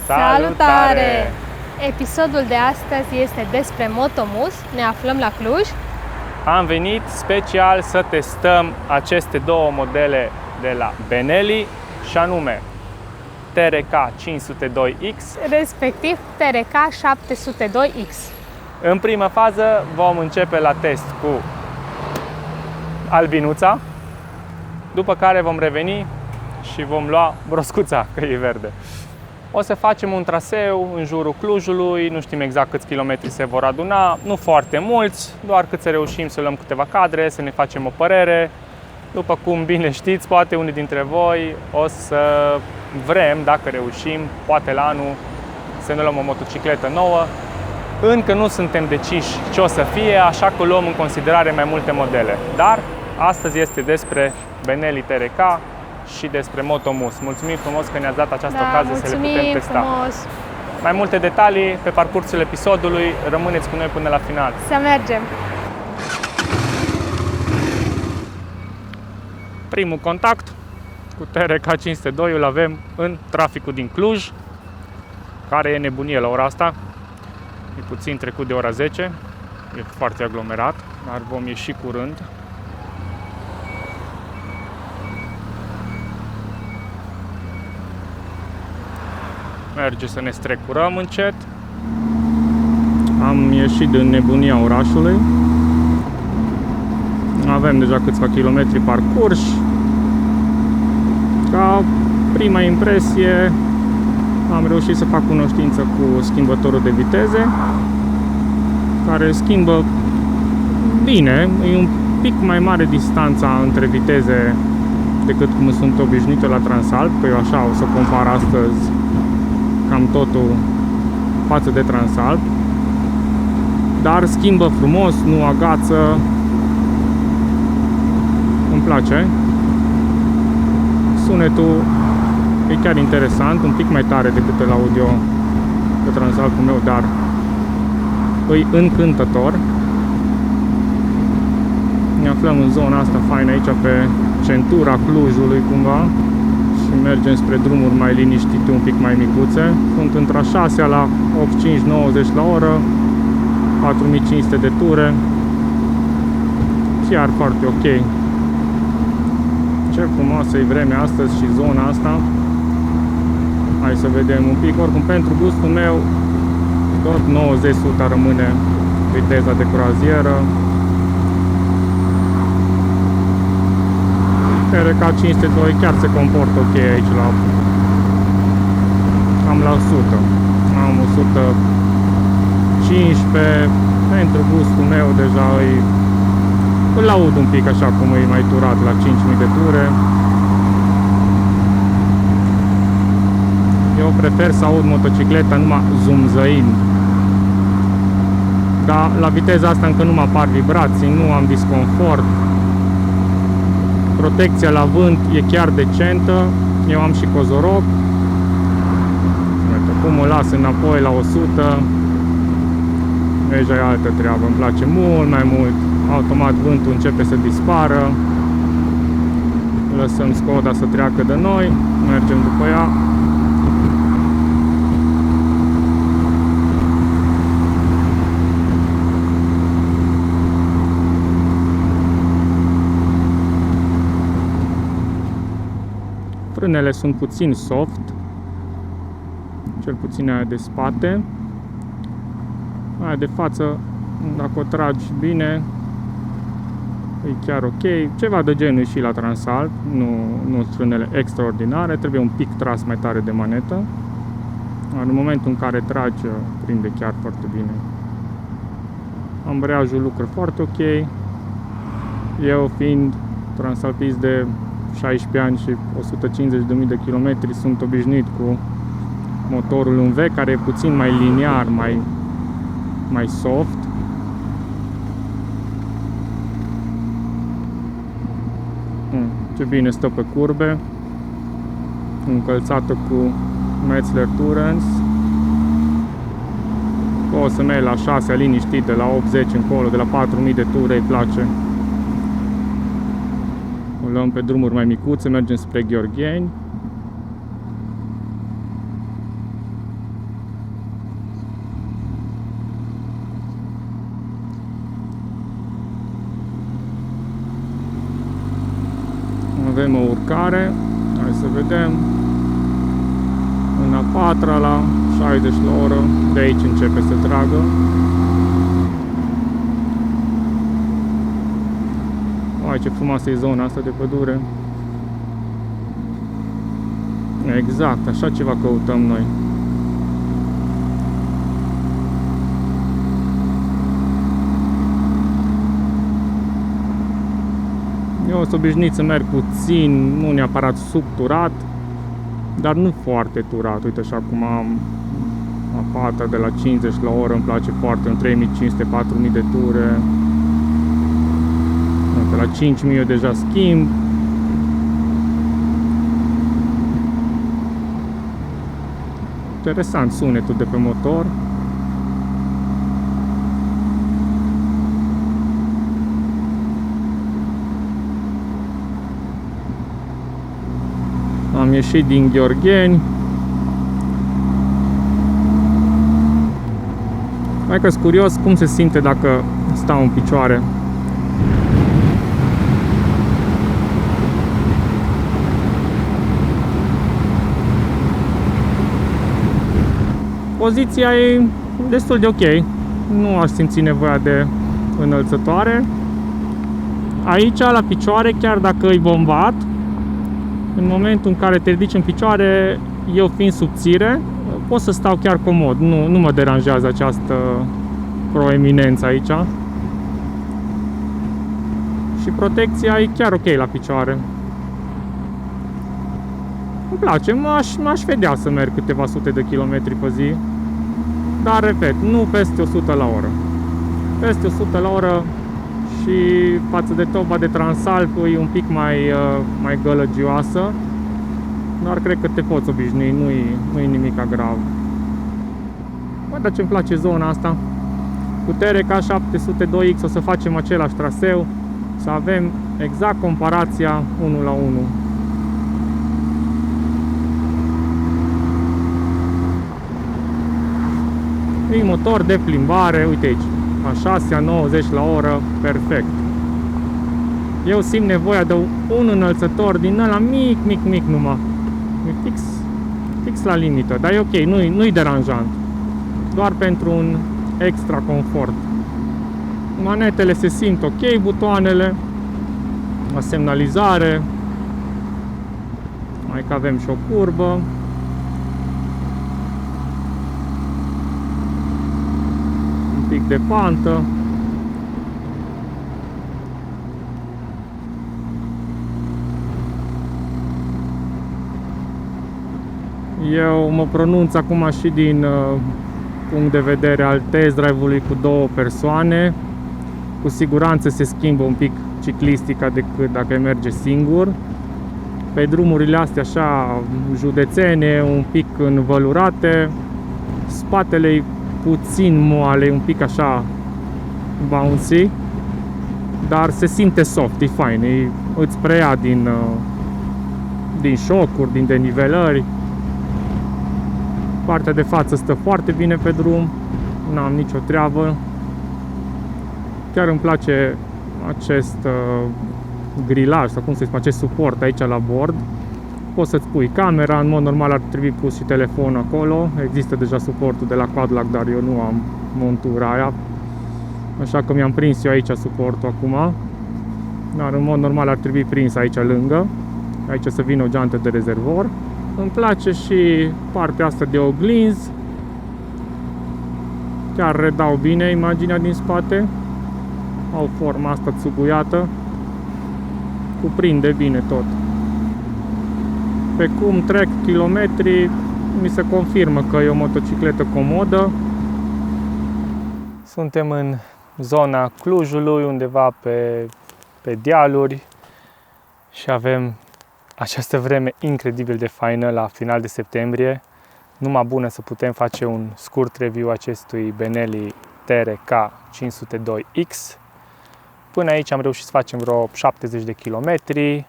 Salutare! Episodul de astăzi este despre Motomus. Ne aflăm la Cluj. Am venit special să testăm aceste două modele de la Benelli, și anume TRK 502X, respectiv TRK 702X. În prima fază vom începe la test cu albinuța, după care vom reveni și vom lua broscuța, că e verde. O să facem un traseu în jurul Clujului, nu știm exact câți kilometri se vor aduna, nu foarte mulți, doar cât să reușim să luăm câteva cadre, să ne facem o părere. După cum bine știți, poate unii dintre voi o să vrem, dacă reușim, poate la anul, să ne luăm o motocicletă nouă. Încă nu suntem deciși ce o să fie, așa că luăm în considerare mai multe modele. Dar astăzi este despre Benelli TRK și despre Motomus. Mulțumim frumos că ne-ați dat această ocazie să le putem testa. Frumos. Mai multe detalii pe parcursul episodului, rămâneți cu noi până la final. Să mergem! Primul contact cu TRK 502 îl avem în traficul din Cluj, care e nebunie la ora asta. E puțin trecut de ora 10, e foarte aglomerat, dar vom ieși curând. Merge să ne strecurăm încet. Am ieșit din nebunia orașului. Avem deja câțiva kilometri parcurși. Ca prima impresie, am reușit să fac cunoștință cu schimbătorul de viteze, care schimbă bine. E un pic mai mare distanța între viteze decât cum sunt obișnuite la Transalp, că eu așa o să compar astăzi cam totul față de Transalp, dar schimbă frumos, nu agață, îmi place. Sunetul e chiar interesant, un pic mai tare decât îl aud eu pe Transalpul meu, dar îi încântător. Ne aflăm în zona asta faină aici, pe centura Clujului cumva, și mergem spre drumuri mai liniștite, un pic mai micuțe. Sunt între a 6 la 85-90 la oră, 4500 de ture, chiar foarte ok. Ce frumoasă e vremea astăzi și zona asta. Hai să vedem un pic. Oricum, pentru gustul meu, tot 90-100 rămâne viteza de croazieră. TRK 502 chiar se comportă ok aici la cam la 100. Am 115. Pentru gustul meu deja îl aud un pic așa cum e mai turat la 5000 de ture. Eu prefer să aud motocicleta numai zumzăind. Dar la viteza asta încă nu mă apar vibrații, nu am disconfort. Protecția la vânt e chiar decentă. Eu am și cozoroc. Uite cum o las înapoi la 100. Deja e altă treabă, îmi place mult mai mult. Automat vântul începe să dispară. Lăsăm Skoda să treacă de noi. Mergem după ea. Frânele sunt puțin soft, cel puțin aia de spate. Aia de față, dacă o tragi bine, e chiar ok. Ceva de genul și la Transalp, nu sunt frânele extraordinare, trebuie un pic tras mai tare de manetă. În momentul în care tragi, prinde chiar foarte bine. Ambreiajul lucră foarte ok. Eu fiind transalpist de 16 ani și 150.000 de kilometri, sunt obișnuit cu motorul în V, care e puțin mai liniar, mai soft. Ce bine stă pe curbe, încălțată cu Metzler Tourance. O să merg la 6 liniștit, de la 80 încolo, de la 4000 de ture, îi place. O luăm pe drumuri mai micuțe, mergem spre Gheorgheni. Avem o urcare, hai să vedem, în a patra la 60 la oră, de aici începe să tragă. Ai, ce frumoasă e zona asta de pădure. Exact, așa ceva căutăm noi. Eu sunt obișnuit să merg puțin, nu neapărat subturat, dar nu foarte turat. Uite, așa cum am a patra de la 50 la oră, îmi place foarte, în 3500-4000 de ture. Uite, la 5000 eu deja schimb. Interesant sunetul de pe motor. Am ieșit din Gheorgheni. Mai că-s curios cum se simte dacă stau în picioare. Poziția e destul de ok. Nu aș simți nevoia de înălțătoare. Aici, la picioare, chiar dacă e bombat, în momentul în care te ridici în picioare, eu fiind subțire, pot să stau chiar comod. Nu mă deranjează această proeminență aici. Și protecția e chiar ok la picioare. Îmi place, m-aș vedea să merg câteva sute de kilometri pe zi. Dar, repet, nu peste 100 la oră. Peste 100 la oră și față de toba de Transalp e un pic mai gălăgioasă. Dar cred că te poți obișnui, nu-i nimic grav. Bă, dar ce-mi place zona asta. Putere ca 702X, o să facem același traseu, să avem exact comparația 1 la 1. E motor de plimbare, uite aici, a 6-90 la oră, perfect. Eu simt nevoia de un înălțător din ăla mic numai. E fix la limită, dar e ok, nu-i deranjant. Doar pentru un extra confort. Manetele se simt ok, butoanele, la semnalizare, mai că avem și o curbă. Un pic de pantă. Eu mă pronunț acum și din punct de vedere al test drive-ului cu două persoane. Cu siguranță se schimbă un pic ciclistica decât dacă merge singur. Pe drumurile astea așa județene, un pic învălurate, spatele e puțin moale, un pic așa bouncy, dar se simte soft, e fain, îți preia din șocuri, din denivelări. Partea de față stă foarte bine pe drum, n-am nicio treabă. Chiar îmi place acest grilaj, sau cum să spun, acest suport aici la bord. Poți să-ți pui camera, în mod normal ar trebui pus și telefonul acolo. Există deja suportul de la Quadlac, dar eu nu am montura aia. Așa că mi-am prins eu aici suportul acum. Dar în mod normal ar trebui prins aici lângă. Aici să vină o geantă de rezervor. Îmi place și partea asta de oglinzi. Chiar redau bine imaginea din spate. Au forma asta țuguiată. Cuprinde bine tot. Pe cum trec kilometri, mi se confirmă că e o motocicletă comodă. Suntem în zona Clujului, undeva pe dealuri și avem această vreme incredibil de faină la final de septembrie. Numai bună să putem face un scurt review acestui Benelli TRK 502X. Până aici am reușit să facem vreo 70 de kilometri.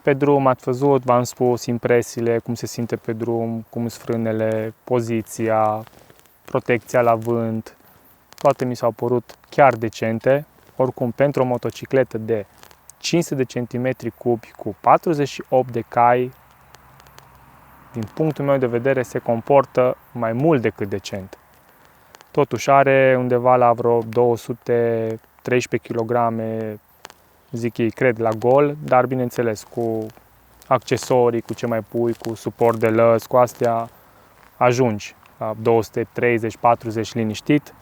Pe drum ați văzut, v-am spus impresiile, cum se simte pe drum, cum sunt frânele, poziția, protecția la vânt. Toate mi s-au părut chiar decente. Oricum, pentru o motocicletă de 500 de centimetri cubi cu 48 de cai, din punctul meu de vedere, se comportă mai mult decât decent. Totuși are undeva la vreo 213 kg, zic ei, cred, la gol, dar bineînțeles, cu accesorii, cu ce mai pui, cu suport de lăs, cu astea ajungi la 230-40 liniștit.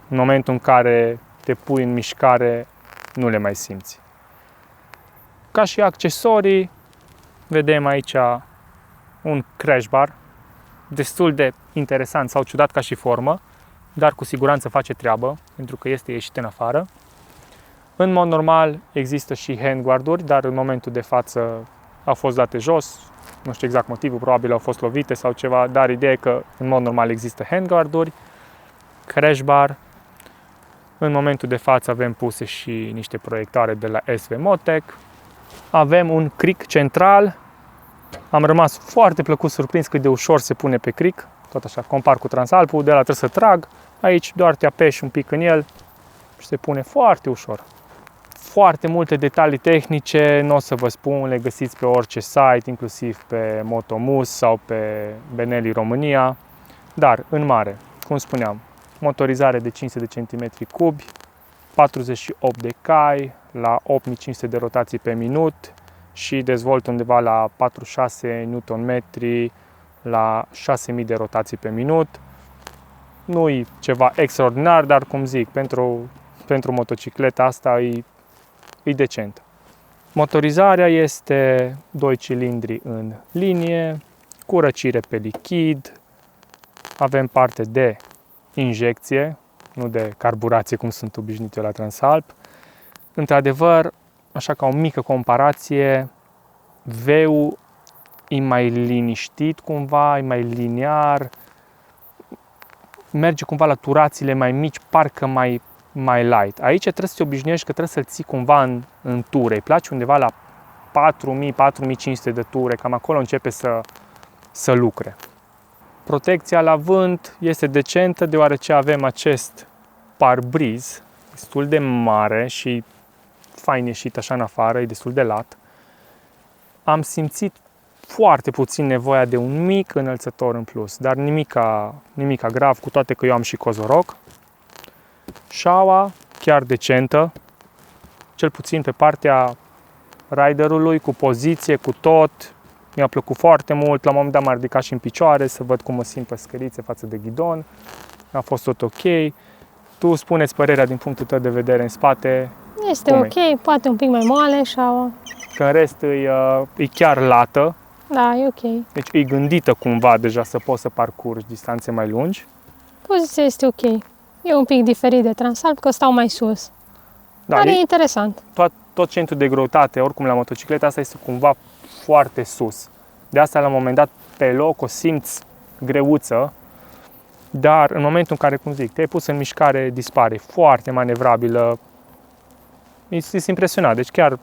În momentul în care te pui în mișcare, nu le mai simți. Ca și accesorii, vedem aici un crash bar, destul de interesant sau ciudat ca și formă, dar cu siguranță face treabă, pentru că este ieșit în afară. În mod normal există și handguard-uri, dar în momentul de față au fost date jos, nu știu exact motivul, probabil au fost lovite sau ceva, dar ideea e că în mod normal există handguard-uri, crash bar. În momentul de față avem puse și niște proiectoare de la SV Motec. Avem un cric central. Am rămas foarte plăcut surprins cât de ușor se pune pe cric. Tot așa, compar cu Transalpul, de la trebuie să trag. Aici doar te apeși un pic în el și se pune foarte ușor. Foarte multe detalii tehnice, nu o să vă spun, le găsiți pe orice site, inclusiv pe Motomus sau pe Benelli România. Dar, în mare, cum spuneam, motorizare de 500 de centimetri cubi, 48 de cai, la 8500 de rotații pe minut și dezvolt undeva la 46 Nm la 6000 de rotații pe minut. Nu-i ceva extraordinar, dar cum zic, pentru motocicleta asta e decent. Motorizarea este 2 cilindri în linie, cu răcire pe lichid, avem parte de injecție, nu de carburație cum sunt obișnuit eu la Transalp. Într-adevăr, așa ca o mică comparație, V-ul e mai liniștit cumva, e mai liniar, merge cumva la turațiile mai mici, parcă mai light. Aici trebuie să te obișnuiești că trebuie să-l ții cumva în ture. Îi place undeva la 4000-4500 de ture, cam acolo începe să lucre. Protecția la vânt este decentă deoarece avem acest parbriz destul de mare și fain ieșit așa în afară, e destul de lat. Am simțit foarte puțin nevoia de un mic înălțător în plus, dar nimica grav, cu toate că eu am și cozoroc. Șaua chiar decentă, cel puțin pe partea riderului, cu poziție, cu tot. Mi-a plăcut foarte mult, la un moment dat m-am ridicat și în picioare să văd cum mă simt pe scărițe față de ghidon. A fost tot ok. Tu spune-ți părerea din punctul tău de vedere în spate. Este ok, poate un pic mai moale șaua. Că în rest e chiar lată. Da, e ok. Deci e gândită cumva deja să poți să parcurgi distanțe mai lungi. Poziția este ok. E un pic diferit de Transalp, că stau mai sus. Da, dar e interesant. Tot centrul de greutate, oricum la motocicleta asta, este cumva foarte sus. De asta la un moment dat pe loc o simți greuță, dar în momentul în care, cum zic, te-ai pus în mișcare, dispare. Foarte manevrabilă. Ești impresionat, deci chiar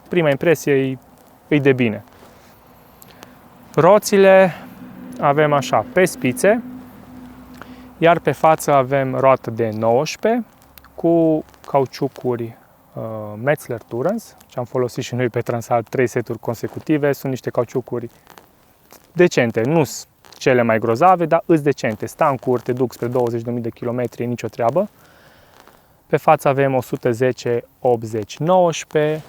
prima impresie e de bine. Roțile avem așa, pe spițe, iar pe față avem roată de 19 cu cauciucuri Metzler Tourance, ce am folosit și noi pe Transalp 3 seturi consecutive. Sunt niște cauciucuri decente, nu sunt cele mai grozave, dar îs decente. Stancuri, te duc spre 20.000 de kilometri, e nicio treabă. Pe față avem 110, 80, 19,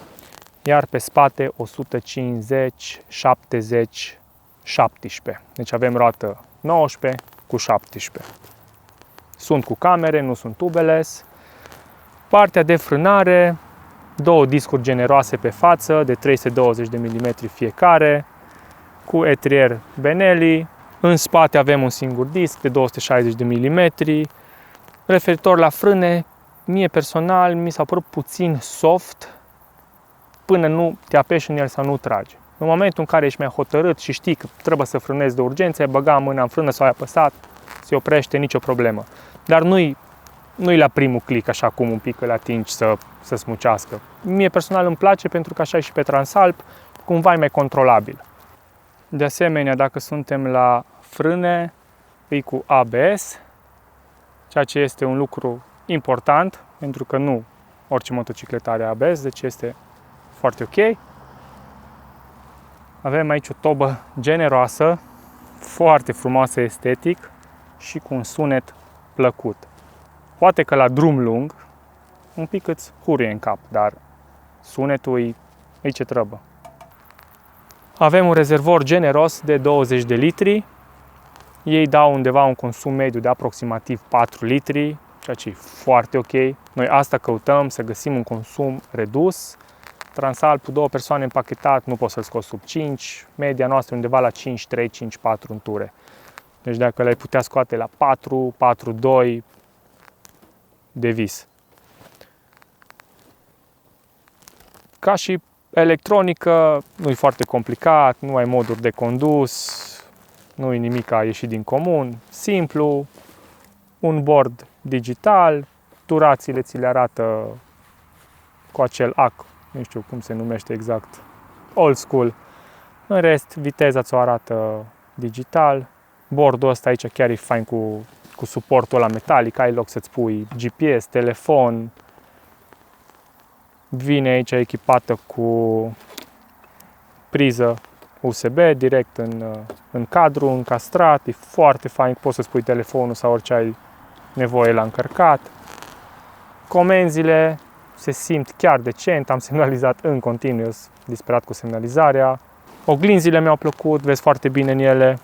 iar pe spate 150, 70, 17. Deci avem roată 19 cu 17. Sunt cu camere, nu sunt tubeless. Partea de frânare, două discuri generoase pe față de 320 de mm fiecare, cu etrier Benelli. În spate avem un singur disc de 260 de mm. Referitor la frâne, mie personal mi s-a părut puțin soft până nu te apeși în el sau nu tragi. În momentul în care ești mai hotărât și știi că trebuie să frânezi de urgență, ai băga mâna în frână sau ai apăsat, se oprește, nicio problemă. Dar nu-i la primul click, așa cum un pic îl atingi să smucească. Mie personal îmi place pentru că așa e și pe Transalp, cumva e mai controlabil. De asemenea, dacă suntem la frâne, e cu ABS, ceea ce este un lucru important, pentru că nu orice motocicletă are ABS, deci este foarte ok. Avem aici o tobă generoasă, foarte frumoasă estetic și cu un sunet plăcut. Poate că la drum lung un pic îți hurie în cap, dar sunetul e ce trebuie. Avem un rezervor generos de 20 de litri. Ei dau undeva un consum mediu de aproximativ 4 litri, ceea ce e foarte ok. Noi asta căutăm, să găsim un consum redus. Transalp cu 2 persoane împachetat, nu poți să-l scoți sub 5. Media noastră undeva la 5,3, 5,4 în ture. Deci dacă le-ai putea scoate la 4, 4,2, de vis. Ca și electronică, nu e foarte complicat, nu ai moduri de condus, nu e nimic a ieșit din comun, simplu, un bord digital, durațiile ți le arată cu acel AC, nu știu cum se numește exact, old school. În rest, viteza ți-o arată digital. Bordul ăsta aici chiar e fain cu suportul ăla metalic, ai loc să-ți pui GPS, telefon. Vine aici echipată cu priză USB direct în cadru, încastrat, e foarte fain, poți să-ți pui telefonul sau orice ai nevoie la încărcat. Comenzile se simt chiar decent, am semnalizat în continuu, disperat cu semnalizarea. Oglinzile mi-au plăcut, vezi foarte bine în ele.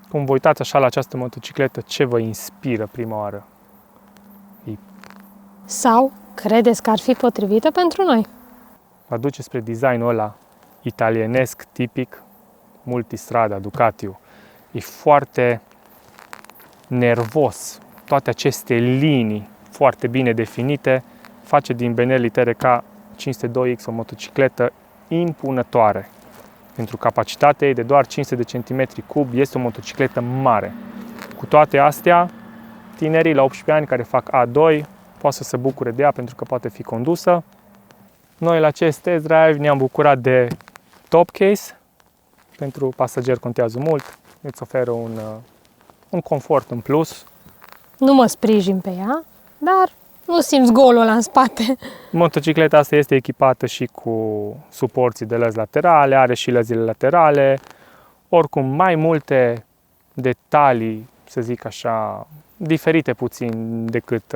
Cum vă uitați așa la această motocicletă, ce vă inspiră prima oară? Sau credeți că ar fi potrivită pentru noi? Vă duce spre designul ăla italienesc, tipic, multistrada, Ducati. E foarte nervos. Toate aceste linii foarte bine definite face din Benelli TRK 502X o motocicletă impunătoare. Pentru capacitatea ei de doar 500 de centimetri cub, este o motocicletă mare. Cu toate astea, tinerii la 18 ani care fac A2 poate să se bucure de ea pentru că poate fi condusă. Noi la acest test drive ne-am bucurat de top case. Pentru pasageri contează mult. Îți oferă un confort în plus. Nu mă sprijin pe ea, dar nu simți golul ăla în spate. Motocicleta asta este echipată și cu suporții de lăzi laterale, are și lăzile laterale. Oricum, mai multe detalii, să zic așa, diferite puțin decât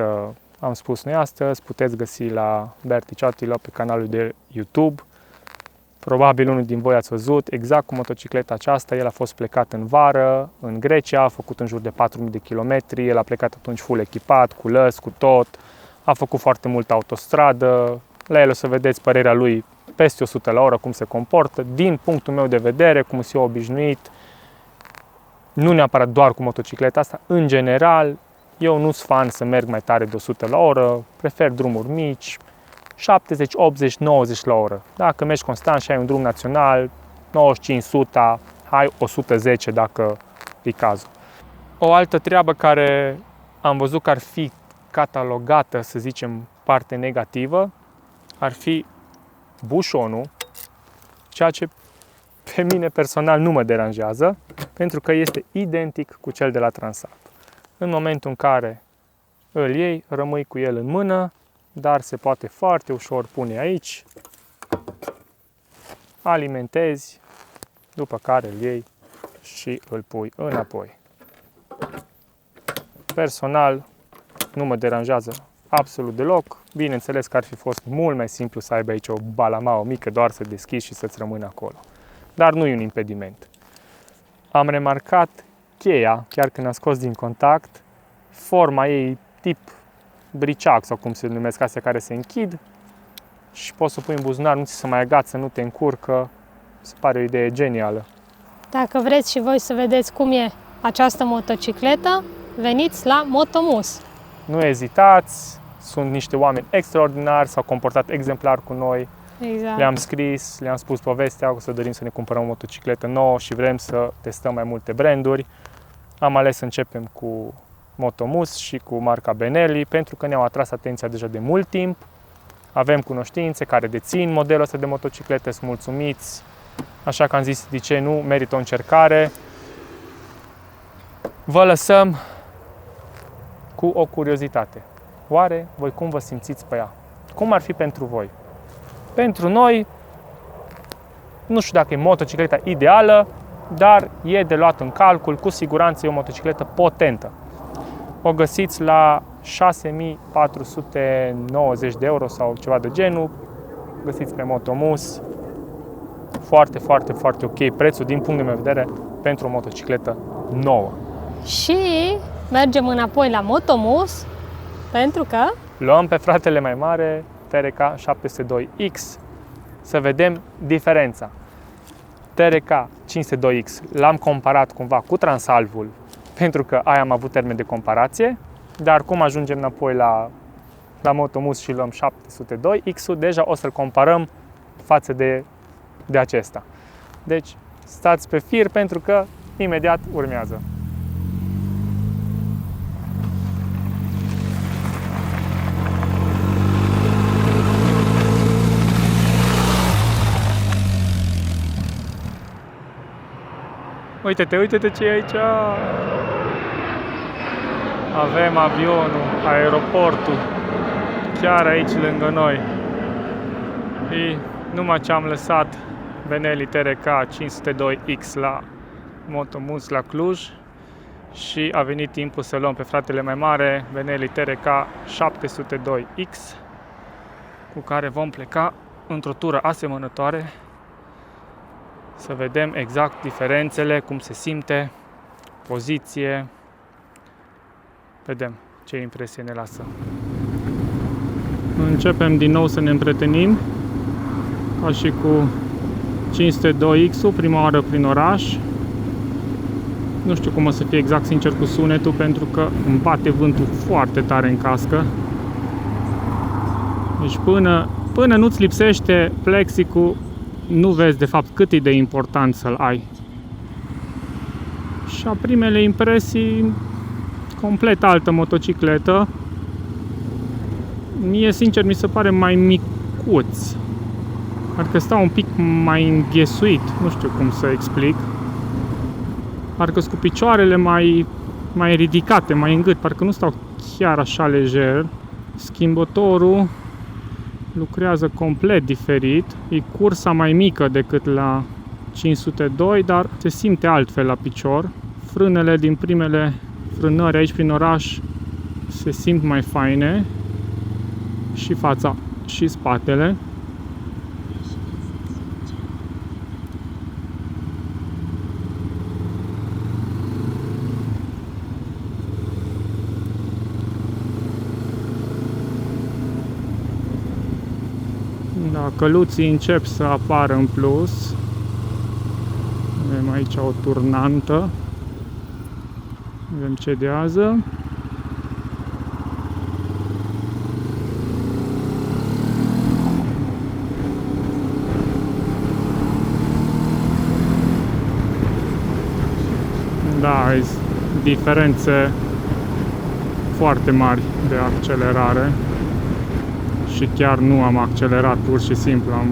am spus noi astăzi, puteți găsi la Berti Ciotilo pe canalul de YouTube. Probabil unul din voi ați văzut exact cu motocicleta aceasta. El a fost plecat în vară, în Grecia, a făcut în jur de 4.000 de kilometri. El a plecat atunci full echipat, cu lăzi, cu tot. A făcut foarte multă autostradă. La el o să vedeți părerea lui peste 100 la oră, cum se comportă. Din punctul meu de vedere, cum sunt eu obișnuit, nu neapărat doar cu motocicleta asta, în general, eu nu sunt fan să merg mai tare de 100 la oră, prefer drumuri mici, 70, 80, 90 la oră. Dacă mergi constant și ai un drum național, 95, 100, hai 110 dacă e cazul. O altă treabă care am văzut că ar fi catalogată, să zicem, parte negativă, ar fi bușonul, ceea ce pe mine personal nu mă deranjează, pentru că este identic cu cel de la Transalp. În momentul în care îl iei, rămâi cu el în mână, dar se poate foarte ușor pune aici, alimentezi, după care îl iei și îl pui înapoi. Personal, nu mă deranjează absolut deloc. Bineînțeles că ar fi fost mult mai simplu să aibă aici o balamao mică, doar să deschizi și să-ți rămână acolo. Dar nu e un impediment. Am remarcat cheia, chiar când am scos din contact, forma ei tip briceac sau cum se numesc astea care se închid și poți să o pui în buzunar, nu ți se mai agață, nu te încurcă. Se pare o idee genială. Dacă vreți și voi să vedeți cum e această motocicletă, veniți la Motomus. Nu ezitați, sunt niște oameni extraordinari, s-au comportat exemplar cu noi. Exact. Le-am scris, le-am spus povestea, o să dorim să ne cumpărăm o motocicletă nouă și vrem să testăm mai multe branduri. Am ales să începem cu Motomus și cu marca Benelli pentru că ne-au atras atenția deja de mult timp. Avem cunoștințe care dețin modelul ăsta de motociclete, sunt mulțumiți, așa că am zis, de ce nu, merită o încercare. Vă lăsăm cu o curiozitate. Oare voi cum vă simțiți pe ea? Cum ar fi pentru voi? Pentru noi, nu știu dacă e motocicleta ideală, dar e de luat în calcul, cu siguranță e o motocicletă potentă. O găsiți la 6490 de euro sau ceva de genul, găsiți pe Motomus. Foarte, foarte, foarte ok prețul din punctul meu de vedere pentru o motocicletă nouă. Și mergem înapoi la Motomus pentru că Luăm pe fratele mai mare, TRK 702X, să vedem diferența. TRK 502X l-am comparat cumva cu Transalvul, pentru că aia am avut termen de comparație, dar cum ajungem înapoi la Motomus și luăm 702X-ul, deja o să-l comparăm față de acesta. Deci stați pe fir pentru că imediat urmează. Uite-te, uite-te ce e aici! Avem avionul, aeroportul, chiar aici lângă noi. Și numai ce am lăsat Benelli TRK 502X la Motomus la Cluj și a venit timpul să luăm pe fratele mai mare, Benelli TRK 702X, cu care vom pleca într-o tură asemănătoare, să vedem exact diferențele, cum se simte, poziție. Vedem ce impresie ne lasă. Începem din nou să ne împrietenim, ca și cu 502X-ul, prima oară prin oraș. Nu știu cum o să fie exact sincer cu sunetul, pentru că îmi bate vântul foarte tare în cască. Deci până nu-ți lipsește plexicul, nu vezi de fapt cât e de important să-l ai. Și a primele impresii, complet altă motocicletă. Mie, sincer, mi se pare mai micuț. Parcă stau un pic mai înghesuit, nu știu cum să explic. Parcă sunt cu picioarele mai ridicate, mai în gât, parcă nu stau chiar așa lejer. Schimbătorul lucrează complet diferit. E cursa mai mică decât la 502, dar se simte altfel la picior. Frânele din primele frânări aici prin oraș se simt mai faine. Și fața și spatele. Da, căluții încep să apară în plus. Avem aici o turnantă. Avem cedează. Da, diferențe foarte mari de accelerare. Și chiar nu am accelerat, pur și simplu am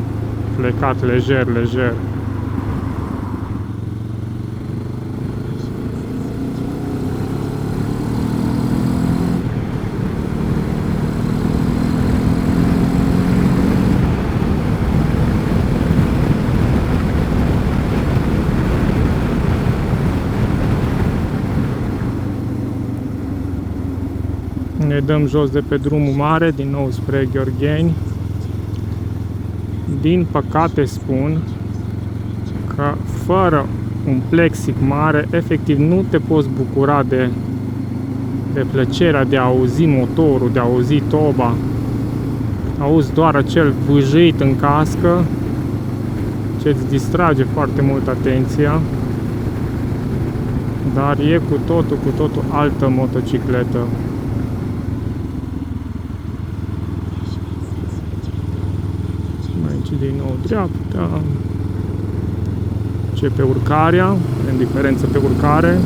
plecat lejer. Ne dăm jos de pe drumul mare, din nou spre Gheorgheni. Din păcate spun că fără un plexic mare, efectiv nu te poți bucura de plăcerea de a auzi motorul, de a auzi toba. Auzi doar acel vâjit în cască, ce îți distrage foarte mult atenția. Dar e cu totul altă motocicletă. Din nou dreapta. Începe urcarea, avem diferență pe urcare.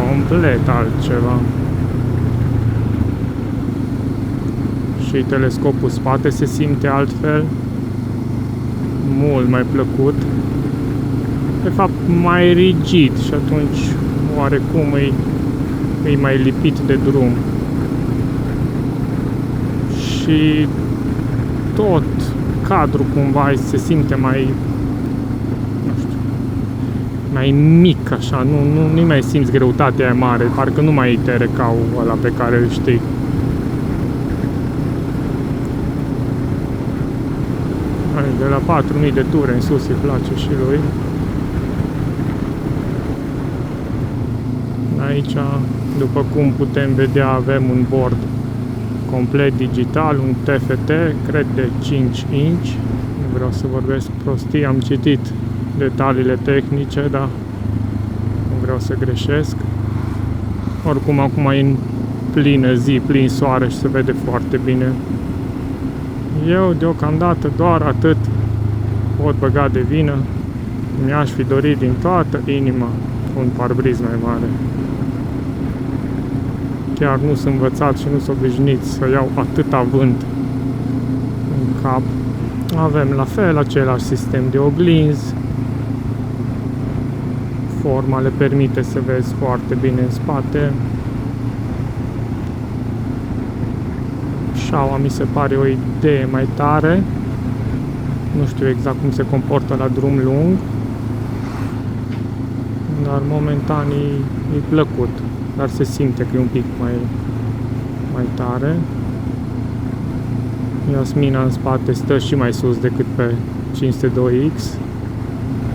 Complet altceva. Și telescopul spate se simte altfel, mult mai plăcut. De fapt mai rigid și atunci oarecum e mai lipit de drum. Și tot cadrul cumva se simte mai, nu știu, mai mic așa, nu mai simți greutatea aia mare, parcă nu mai e TRK-ul ăla pe care îl știi. De la 4000 de ture în sus îi place și lui. Aici, după cum putem vedea, avem un bord complet digital, un TFT, cred de 5 inch. Nu vreau să vorbesc prostii, am citit detaliile tehnice, dar nu vreau să greșesc. Oricum, acum e în plină zi, plin soare și se vede foarte bine. Eu, deocamdată, doar atât pot băga de vină. Mi-aș fi dorit din toată inima un parbriz mai mare. Chiar nu sunt învățat și nu sunt obișnuit să iau atâta vânt în cap. Avem la fel același sistem de oglinzi. Forma le permite să vezi foarte bine în spate. Șaua mi se pare o idee mai tare. Nu știu exact cum se comportă la drum lung, dar momentan e plăcut. Dar se simte că e un pic mai tare. Jasmina în spate stă și mai sus decât pe 502X.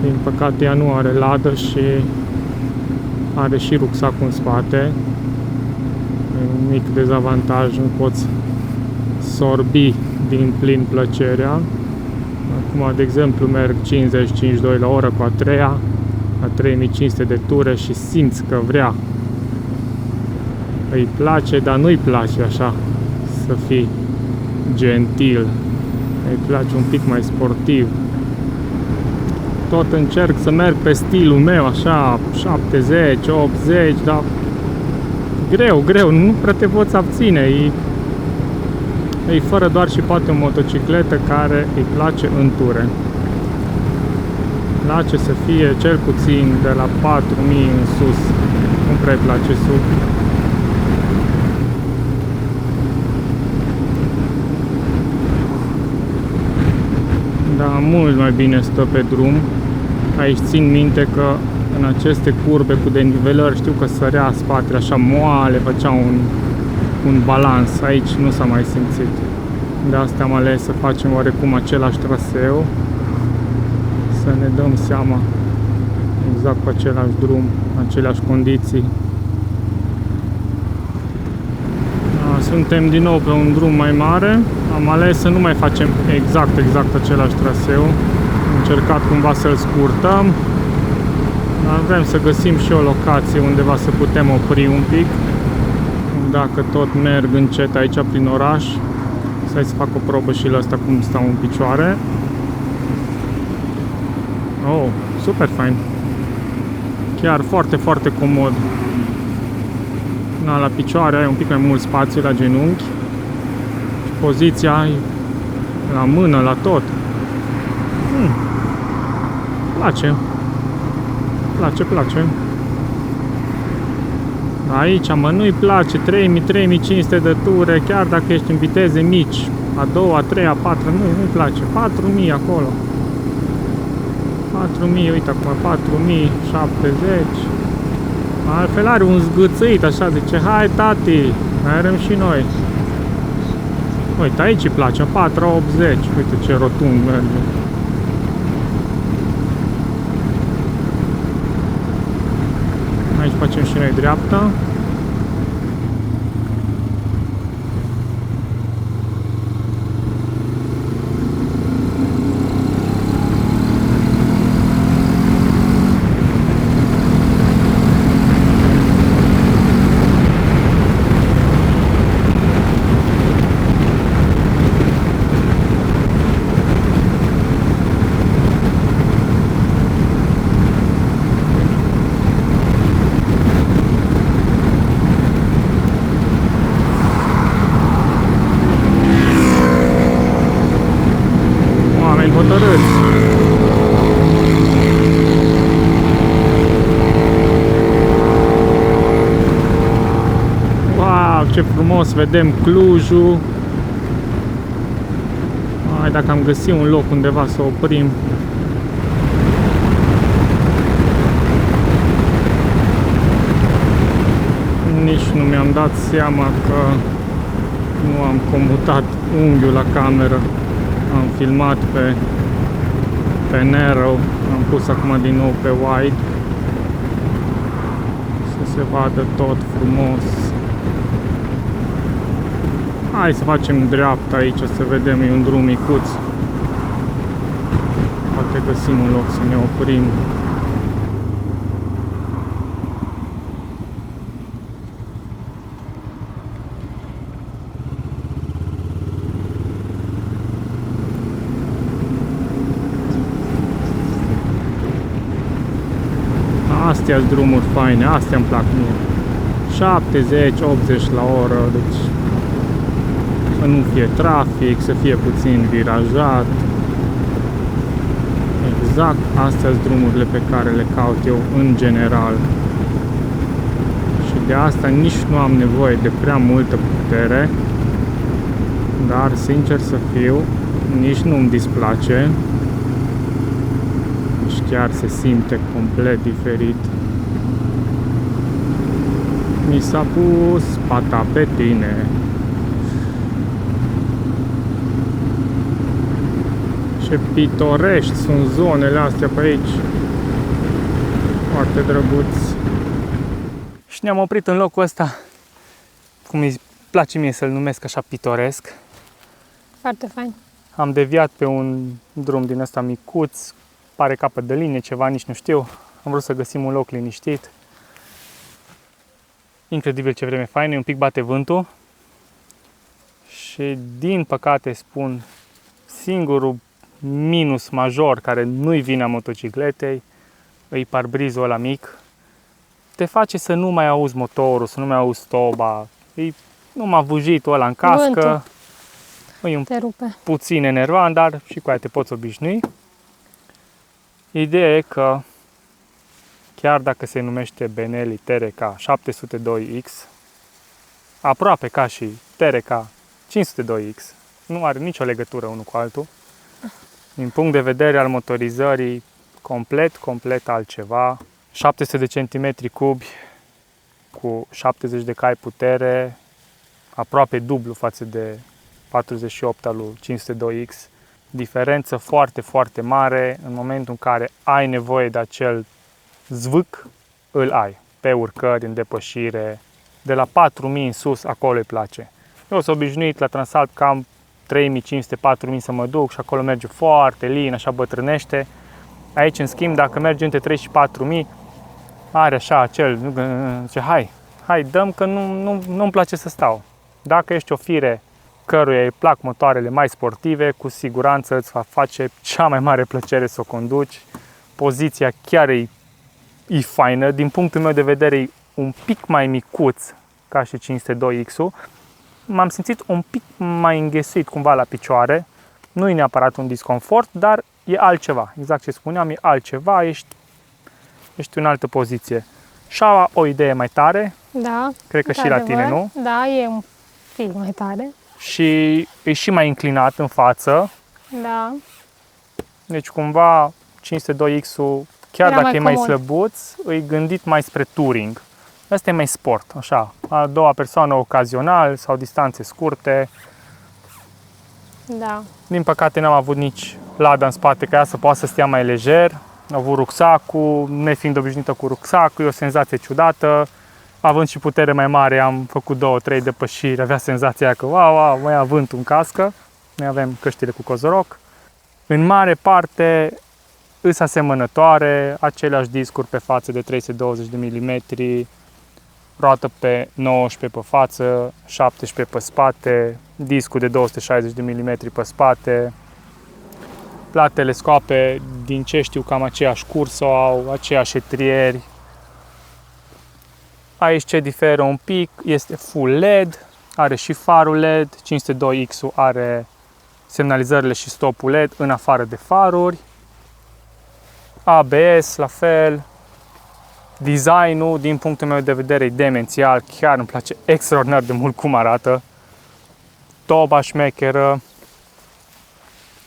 Din păcate ea nu are ladă și are și rucsacul în spate. E un mic dezavantaj, nu poți sorbi din plin plăcerea. Acum, de exemplu, merg 50-52 la oră cu a treia, la 3500 de ture și simți că vrea. Îi place, dar nu-i place așa să fii gentil. Îi place un pic mai sportiv. Tot încerc să merg pe stilul meu, așa, 70, 80, dar greu, nu prea te poți abține. E fără doar și poate o motocicletă care îi place în ture. Place să fie cel puțin de la 4000 în sus. Nu prea îi place sub. Da, mult mai bine stă pe drum. Aici țin minte că în aceste curbe cu denivelări știu că sărea spatele așa moale, făcea un balans. Aici nu s-a mai simțit. De asta am ales să facem oarecum același traseu, să ne dăm seama exact pe același drum, aceleași condiții. Suntem din nou pe un drum mai mare. Am ales să nu mai facem exact același traseu. Am încercat cumva să-l scurtăm. Dar vrem să găsim și o locație undeva să putem opri un pic. Dacă tot merg încet aici prin oraș. Să fac o probă și la asta cum stau în picioare. Oh, super fain. Chiar foarte, foarte comod. La picioare ai un pic mai mult spațiu la genunchi. Și poziția ai la mână, la tot. Place. Aici, nu-i place 3000-3500 de ture, chiar dacă ești în viteze mici, a doua, a treia, a patra, nu-i place. 4000 acolo. 4000, uite acum, 4070. Altfel are un zgâțăit, așa, zice, hai tati, mai avem și noi. Uite, aici îi place, 480, uite ce rotund merge. Aici facem și noi dreapta. ce frumos vedem Clujul. Hai, dacă am găsit un loc undeva să oprim. Nici nu mi-am dat seama că nu am comutat unghiul la cameră. Am filmat pe narrow, am pus acum din nou pe wide să se vadă tot frumos. Hai să facem dreapta aici, să vedem, e un drum micuț. Poate găsim un loc să ne oprim. Astea sunt drumuri faine, astea îmi plac mie. 70-80 la oră, deci să nu fie trafic, să fie puțin virajat. Exact astea sunt drumurile pe care le caut eu în general. Și de asta nici nu am nevoie de prea multă putere, dar sincer să fiu, nici nu îmi displace. Deci chiar se simte complet diferit. Mi s-a pus pata pe tine. Ce pitorești sunt zonele astea pe aici. Foarte drăguț. Și ne-am oprit în locul ăsta, cum îi place mie să-l numesc așa, pitoresc. Foarte fain. Am deviat pe un drum din ăsta micuț, pare capăt de linie, ceva, nici nu știu. Am vrut să găsim un loc liniștit. Incredibil ce vreme faină, un pic bate vântul. Și din păcate spun, singurul minus major care nu-i vine a motocicletei, îi parbrizul ăla mic. Te face să nu mai auzi motorul, să nu mai auzi stoba. E numai vujitul ăla în cască. E un puțin enervant, dar și cu aia te poți obișnui. Ideea e că chiar dacă se numește Benelli TRK 702X, aproape ca și TRK 502X, nu are nicio legătură unul cu altul. Din punct de vedere al motorizării, complet altceva. 700 de centimetri cubi cu 70 de cai putere, aproape dublu față de 48 al lui 502X. Diferență foarte mare în momentul în care ai nevoie de acel zvâc, îl ai. Pe urcări, în depășire, de la 4000 în sus, acolo îi place. Eu sunt obișnuit la Transalp cam 3500-4000 să mă duc și acolo merge foarte lin, așa bătrânește. Aici, în schimb, dacă merge între 3 și 4000, are așa acel, zice, hai, dăm că nu-mi place să stau. Dacă ești o fire căruia îi plac motoarele mai sportive, cu siguranță îți va face cea mai mare plăcere să o conduci. Poziția chiar e faină, din punctul meu de vedere e un pic mai micuț ca și 502X-ul. M-am simțit un pic mai înghesuit cumva la picioare, nu e neapărat un disconfort, dar e altceva, exact ce spuneam, e altceva, ești în altă poziție. Și-a o idee mai tare, da, cred că și la tine, nu? Da, e un pic mai tare. Și e și mai înclinat în față. Da. Deci cumva 502X-ul, chiar dacă e mai slăbuț, e gândit mai spre touring. Asta e mai sport, așa, a doua persoană ocazional sau distanțe scurte. Da. Din păcate n-am avut nici lada în spate ca ea să poată să stea mai lejer. Am avut rucsacul, nefiind obișnuită cu rucsacul, e o senzație ciudată. Având și putere mai mare, am făcut 2-3 depășiri, avea senzația că wow, mai avânt în cască. Noi avem căștile cu cozoroc. În mare parte îs asemănătoare, aceleași discuri pe față de 320 de mm, roată pe 19 pe față, 17 pe spate, discul de 260 de mm pe spate. Platele scoape, din ce știu, cam aceeași cursă au, aceiași etrieri. Aici ce diferă un pic este full LED, are și farul LED, 502X-ul are semnalizările și stopul LED în afară de faruri. ABS la fel, Designul, din punctul meu de vedere, e demențial. Chiar îmi place extraordinar de mult cum arată. Toba șmecheră.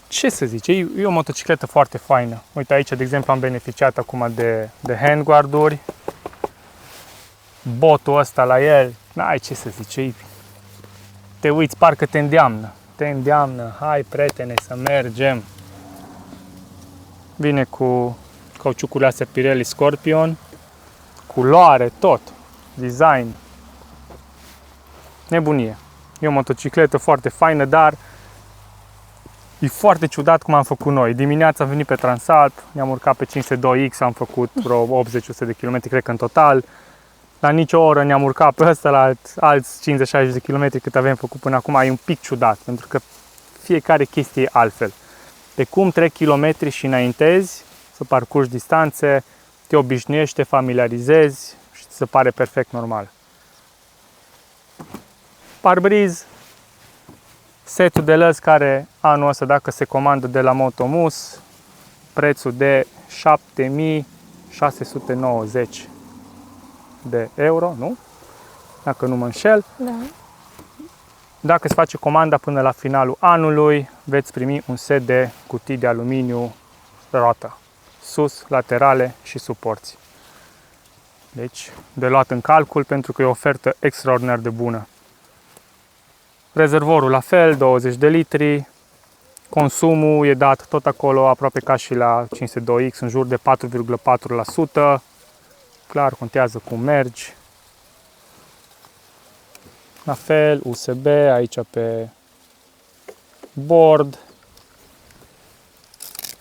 Ce să zic, e o motocicletă foarte faină. Uite aici, de exemplu, am beneficiat acum de handguard-uri. Botul ăsta la el, n-ai ce să zici, te uiți, parcă te îndeamnă, hai prietene să mergem. Vine cu cauciucurile astea Pirelli Scorpion, culoare, tot, design, nebunie. E o motocicletă foarte faină, dar e foarte ciudat cum am făcut noi. Dimineața am venit pe Transalp, ne-am urcat pe 502X, am făcut vreo 80-100 de km, cred că în total. La nicio oră ne-am urcat pe ăsta la alți 50-60 de km cât avem făcut până acum. E un pic ciudat, pentru că fiecare chestie e altfel. Pe cum trec kilometri și înaintezi, să parcurgi distanțe, te obișnuiești, te familiarizezi și ți se pare perfect normal. Parbriz, setul de lăzi care anul ăsta, dacă se comandă de la Motomus, prețul de 7690 de euro, nu? Dacă nu mă înșel. Da. Dacă se face comanda până la finalul anului, veți primi un set de cutii de aluminiu roată, sus, laterale și suporți. Deci, de luat în calcul pentru că e o ofertă extraordinar de bună. Rezervorul la fel, 20 de litri. Consumul e dat tot acolo, aproape ca și la 502X, în jur de 4,4%. Clar, contează cum mergi. La fel, USB aici pe bord.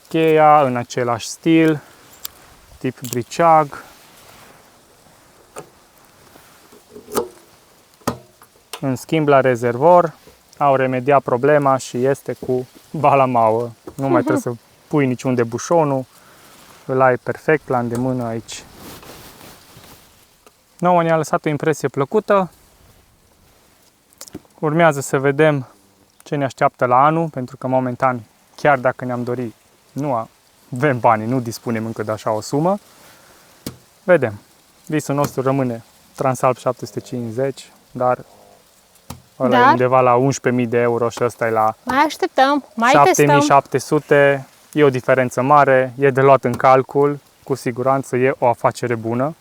Cheia în același stil, tip briceag. În schimb, la rezervor au remediat problema și este cu balamauă. Nu mai trebuie să pui niciunde bușonul, îl ai perfect la îndemână aici. Nouă ne-a lăsat o impresie plăcută. Urmează să vedem ce ne așteaptă la anul, pentru că momentan, chiar dacă ne-am dorit, nu avem bani, nu dispunem încă de așa o sumă. Vedem. Visul nostru rămâne Transalp 750, dar ăla e undeva la 11.000 de euro și ăsta e la Mai așteptăm, mai 7.700. E o diferență mare, e de luat în calcul, cu siguranță e o afacere bună.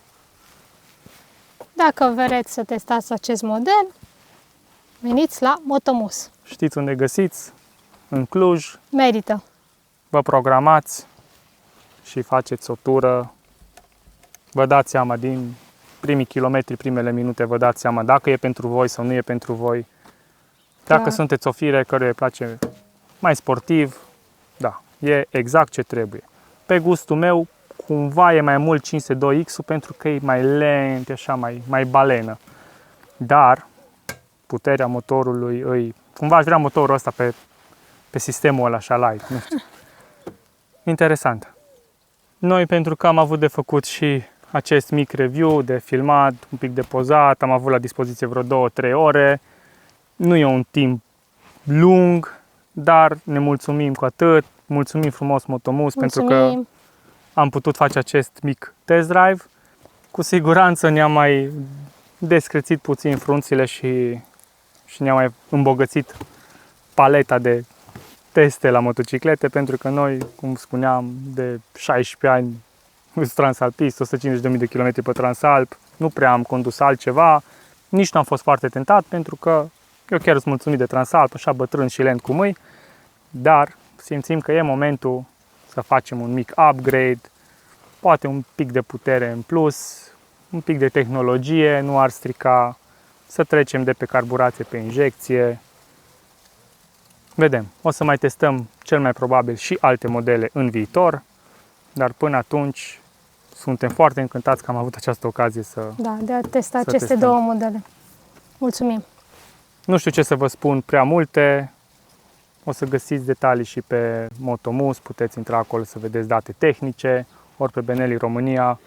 Dacă vreți să testați acest model, veniți la Motomus. Știți unde găsiți? În Cluj. Merită. Vă programați și faceți o tură. Vă dați seama din primii kilometri, primele minute, vă dați seama dacă e pentru voi sau nu e pentru voi. Dacă sunteți o fire căruia îi place mai sportiv, da, e exact ce trebuie. Pe gustul meu, cumva e mai mult 502X-ul pentru că e mai lent, așa, mai balenă. Dar puterea motorului îi... Cumva aș vrea motorul ăsta pe sistemul ăla așa light, nu știu. Interesant. Noi, pentru că am avut de făcut și acest mic review, de filmat, un pic de pozat, am avut la dispoziție vreo 2-3 ore. Nu e un timp lung, dar ne mulțumim cu atât. Mulțumim frumos Motomus pentru că am putut face acest mic test drive. Cu siguranță ne-am mai descrețit puțin frunțile și ne-am mai îmbogățit paleta de teste la motociclete, pentru că noi, cum spuneam, de 16 ani sunt transalpist, 150.000 de km pe Transalp, nu prea am condus altceva, nici nu am fost foarte tentat, pentru că eu chiar sunt mulțumit de Transalp, așa bătrân și lent cum îi, dar simțim că e momentul să facem un mic upgrade, poate un pic de putere în plus, un pic de tehnologie, nu ar strica, să trecem de pe carburație pe injecție. Vedem, o să mai testăm cel mai probabil și alte modele în viitor, dar până atunci suntem foarte încântați că am avut această ocazie de a testa aceste două modele. Mulțumim! Nu știu ce să vă spun prea multe, o să găsiți detalii și pe Motomus, puteți intra acolo să vedeți date tehnice, ori pe Benelli România.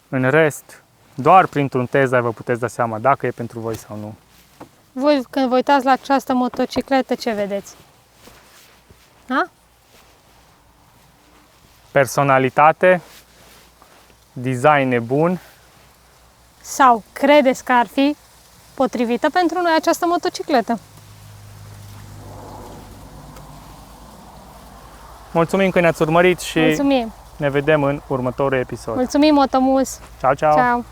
În rest, doar printr-un test vă puteți da seama dacă e pentru voi sau nu. Voi, când vă uitați la această motocicletă, ce vedeți? Ha? Personalitate, design nebun. Sau credeți că ar fi potrivită pentru noi această motocicletă? Mulțumim că ne-ați urmărit și Mulțumim! ne vedem în următorul episod. Mulțumim, Motomus! Ciao, ciao! Ciao!